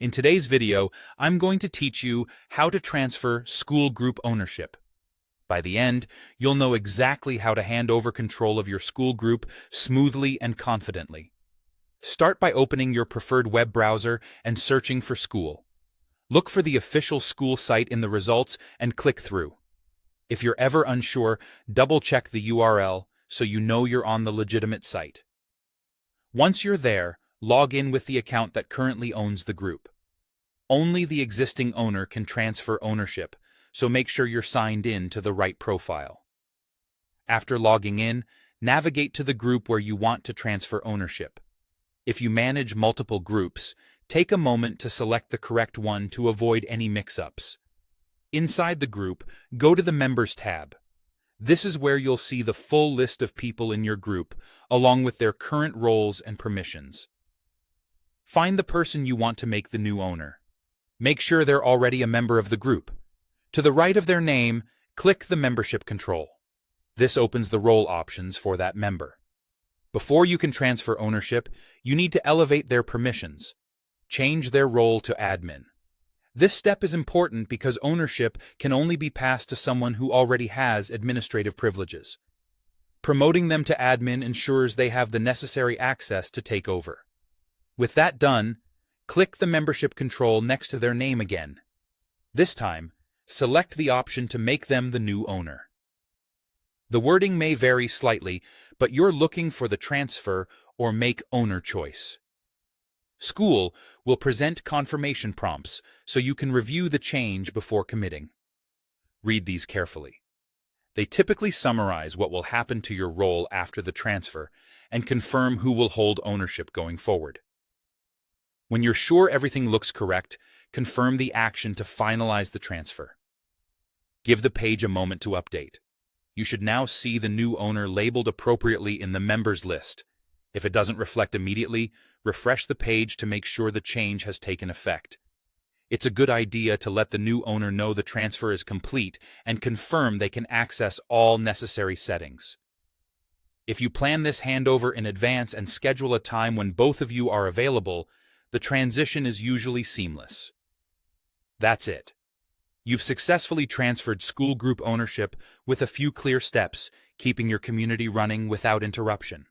In today's video, I'm going to teach you how to transfer school group ownership. By the end, you'll know exactly how to hand over control of your school group smoothly and confidently. Start by opening your preferred web browser and searching for Skool. Look for the official Skool site in the results and click through. If you're ever unsure, double-check the URL so you know you're on the legitimate site. Once you're there, log in with the account that currently owns the group. Only the existing owner can transfer ownership, so make sure you're signed in to the right profile. After logging in, navigate to the group where you want to transfer ownership. If you manage multiple groups, take a moment to select the correct one to avoid any mix-ups. Inside the group, go to the Members tab. This is where you'll see the full list of people in your group, along with their current roles and permissions. Find the person you want to make the new owner. Make sure they're already a member of the group. To the right of their name, click the Membership control. This opens the role options for that member. Before you can transfer ownership, you need to elevate their permissions. Change their role to admin. This step is important because ownership can only be passed to someone who already has administrative privileges. Promoting them to admin ensures they have the necessary access to take over. With that done, click the Membership control next to their name again. This time, select the option to make them the new owner. The wording may vary slightly, but you're looking for the transfer or make owner choice. Skool will present confirmation prompts so you can review the change before committing. Read these carefully. They typically summarize what will happen to your role after the transfer and confirm who will hold ownership going forward. When you're sure everything looks correct, confirm the action to finalize the transfer. Give the page a moment to update. You should now see the new owner labeled appropriately in the members list. If it doesn't reflect immediately, refresh the page to make sure the change has taken effect. It's a good idea to let the new owner know the transfer is complete and confirm they can access all necessary settings. If you plan this handover in advance and schedule a time when both of you are available, the transition is usually seamless. That's it. You've successfully transferred school group ownership with a few clear steps, keeping your community running without interruption.